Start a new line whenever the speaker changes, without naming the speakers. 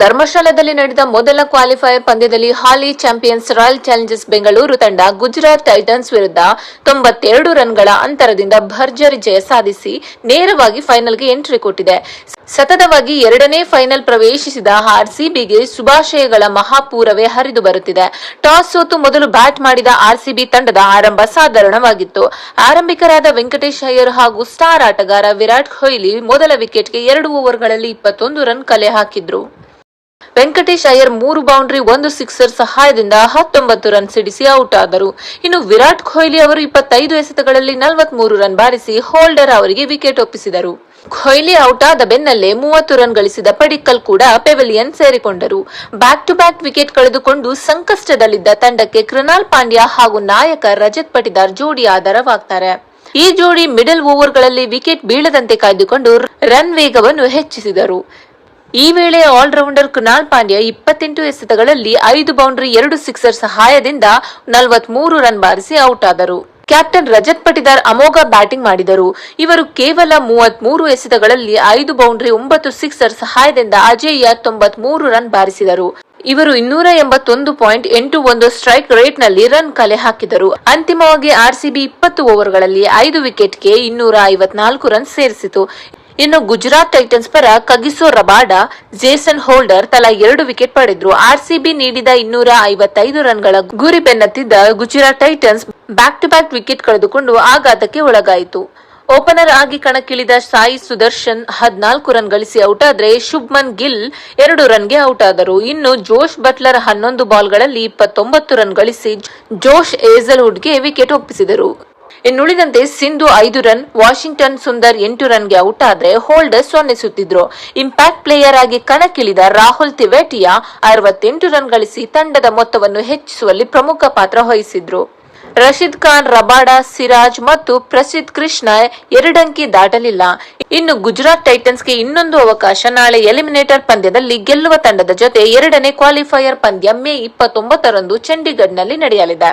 ಧರ್ಮಶಾಲಾದಲ್ಲಿ ನಡೆದ ಮೊದಲ ಕ್ವಾಲಿಫೈಯರ್ ಪಂದ್ಯದಲ್ಲಿ ಹಾಲಿ ಚಾಂಪಿಯನ್ಸ್ ರಾಯಲ್ ಚಾಲೆಂಜರ್ಸ್ ಬೆಂಗಳೂರು ತಂಡ ಗುಜರಾತ್ ಟೈಟನ್ಸ್ ವಿರುದ್ಧ 92 ರನ್ಗಳ ಅಂತರದಿಂದ ಭರ್ಜರಿ ಜಯ ಸಾಧಿಸಿ ನೇರವಾಗಿ ಫೈನಲ್ಗೆ ಎಂಟ್ರಿ ಕೊಟ್ಟಿದೆ. ಸತತವಾಗಿ ಎರಡನೇ ಫೈನಲ್ ಪ್ರವೇಶಿಸಿದ ಆರ್ಸಿಬಿಗೆ ಶುಭಾಶಯಗಳ ಮಹಾಪೂರವೇ ಹರಿದು ಬರುತ್ತಿದೆ. ಟಾಸ್ ಸೋತು ಮೊದಲು ಬ್ಯಾಟ್ ಮಾಡಿದ ಆರ್ಸಿಬಿ ತಂಡದ ಆರಂಭ ಸಾಧಾರಣವಾಗಿತ್ತು. ಆರಂಭಿಕರಾದ ವೆಂಕಟೇಶ್ ಅಯ್ಯರ್ ಹಾಗೂ ಸ್ಟಾರ್ ಆಟಗಾರ ವಿರಾಟ್ ಕೊಹ್ಲಿ ಮೊದಲ ವಿಕೆಟ್ಗೆ 2 ಓವರ್ಗಳಲ್ಲಿ 21 ರನ್ ಕಲೆ ಹಾಕಿದ್ರು. ವೆಂಕಟೇಶ್ ಅಯ್ಯರ್ 3 ಬೌಂಡರಿ 1 ಸಿಕ್ಸರ್ ಸಹಾಯದಿಂದ 19 ರನ್ ಸಿಡಿಸಿ ಔಟ್ ಆದರು. ಇನ್ನು ವಿರಾಟ್ ಕೊಹ್ಲಿ ಅವರು 25 ಎಸೆತಗಳಲ್ಲಿ 43 ರನ್ ಬಾರಿಸಿ ಹೋಲ್ಡರ್ ಅವರಿಗೆ ವಿಕೆಟ್ ಒಪ್ಪಿಸಿದರು. ಕೊಹ್ಲಿ ಔಟ್ ಆದ ಬೆನ್ನಲ್ಲೇ 30 ರನ್ ಗಳಿಸಿದ ಪಡಿಕ್ಕಲ್ ಕೂಡ ಪೆವಿಲಿಯನ್ ಸೇರಿಕೊಂಡರು. ಬ್ಯಾಕ್ ಟು ಬ್ಯಾಕ್ ವಿಕೆಟ್ ಕಳೆದುಕೊಂಡು ಸಂಕಷ್ಟದಲ್ಲಿದ್ದ ತಂಡಕ್ಕೆ ಕೃನಾಲ್ ಪಾಂಡ್ಯ ಹಾಗೂ ನಾಯಕ ರಜತ್ ಪಟಿದಾರ್ ಜೋಡಿ ಆಧಾರವಾಗ್ತಾರೆ. ಈ ಜೋಡಿ ಮಿಡಲ್ ಓವರ್ಗಳಲ್ಲಿ ವಿಕೆಟ್ ಬೀಳದಂತೆ ಕಾಯ್ದುಕೊಂಡು ರನ್ ವೇಗವನ್ನು ಹೆಚ್ಚಿಸಿದರು. ಈ ವೇಳೆ ಆಲ್ರೌಂಡರ್ ಕೃನಾಲ್ ಪಾಂಡ್ಯ 28 ಎಸೆತಗಳಲ್ಲಿ 5 ಬೌಂಡರಿ 2 ಸಿಕ್ಸರ್ ಸಹಾಯದಿಂದ 43 ರನ್ ಬಾರಿಸಿ ಔಟ್ ಆದರು. ಕ್ಯಾಪ್ಟನ್ ರಜತ್ ಪಟಿದಾರ್ ಅಮೋಘ ಬ್ಯಾಟಿಂಗ್ ಮಾಡಿದರು. ಇವರು ಕೇವಲ 33 ಎಸೆತಗಳಲ್ಲಿ 5 ಬೌಂಡರಿ 9 ಸಿಕ್ಸರ್ ಸಹಾಯದಿಂದ ಅಜೇಯ 93 ರನ್ ಬಾರಿಸಿದರು. ಇವರು 281.81 ಸ್ಟ್ರೈಕ್ ರೇಟ್ನಲ್ಲಿ ರನ್ ಕಲೆ ಹಾಕಿದರು. ಅಂತಿಮವಾಗಿ ಆರ್ಸಿಬಿ 20 ಓವರ್ಗಳಲ್ಲಿ 5 ವಿಕೆಟ್ಗೆ 254 ರನ್ ಸೇರಿಸಿತು. ಇನ್ನು ಗುಜರಾತ್ ಟೈಟನ್ಸ್ ಪರ ಕಗಿಸೋ ರಬಾಡ, ಜೇಸನ್ ಹೋಲ್ಡರ್ ತಲಾ 2 ವಿಕೆಟ್ ಪಡೆದ್ರು. ಆರ್ಸಿಬಿ ನೀಡಿದ 255 ರನ್ಗಳ ಗುರಿ ಬೆನ್ನತ್ತಿದ್ದ Gujarat Titans back to back wicket ಕಳೆದುಕೊಂಡು ಆಘಾತಕ್ಕೆ ಒಳಗಾಯಿತು. ಓಪನರ್ ಆಗಿ ಕಣಕ್ಕಿಳಿದ ಸಾಯಿ ಸುದರ್ಶನ್ 14 ರನ್ ಗಳಿಸಿ ಔಟ್ ಆದ್ರೆ ಶುಭ್ಮನ್ ಗಿಲ್ 2 ರನ್ಗೆ ಔಟ್ ಆದರು. ಇನ್ನು ಜೋಶ್ ಬಟ್ಲರ್ 11 ಬಾಲ್ಗಳಲ್ಲಿ 29 ರನ್ ಗಳಿಸಿ ಜೋಶ್ ಹೇಜಲ್ವುಡ್ಗೆ ವಿಕೆಟ್ ಒಪ್ಪಿಸಿದರು. ಇನ್ನುಳಿದಂತೆ ಸಿಂಧು 5 ರನ್, ವಾಷಿಂಗ್ಟನ್ ಸುಂದರ್ 8 ರನ್ಗೆ ಔಟ್ ಆದ್ರೆ ಹೋಲ್ಡರ್ ಸೊನ್ನೆಸುತ್ತಿದ್ರು. ಇಂಪ್ಯಾಕ್ಟ್ ಪ್ಲೇಯರ್ ಆಗಿ ಕಣಕ್ಕಿಳಿದ ರಾಹುಲ್ ತಿವೇಟಿಯಾ 68 ರನ್ ಗಳಿಸಿ ತಂಡದ ಮೊತ್ತವನ್ನು ಹೆಚ್ಚಿಸುವಲ್ಲಿ ಪ್ರಮುಖ ಪಾತ್ರ ವಹಿಸಿದ್ರು. ರಶೀದ್ ಖಾನ್, ರಬಾಡ, ಸಿರಾಜ್ ಮತ್ತು ಪ್ರಸಿದ್ಧ ಕೃಷ್ಣ 2 ಅಂಕಿ ದಾಟಲಿಲ್ಲ. ಇನ್ನು ಗುಜರಾತ್ ಟೈಟನ್ಸ್ಗೆ ಇನ್ನೊಂದು ಅವಕಾಶ. ನಾಳೆ ಎಲಿಮಿನೇಟರ್ ಪಂದ್ಯದಲ್ಲಿ ಗೆಲ್ಲುವ ತಂಡದ ಜೊತೆ ಎರಡನೇ ಕ್ವಾಲಿಫೈಯರ್ ಪಂದ್ಯ ಮೇ 29ರಂದು ಚಂಡೀಗಢ್ನಲ್ಲಿ ನಡೆಯಲಿದೆ.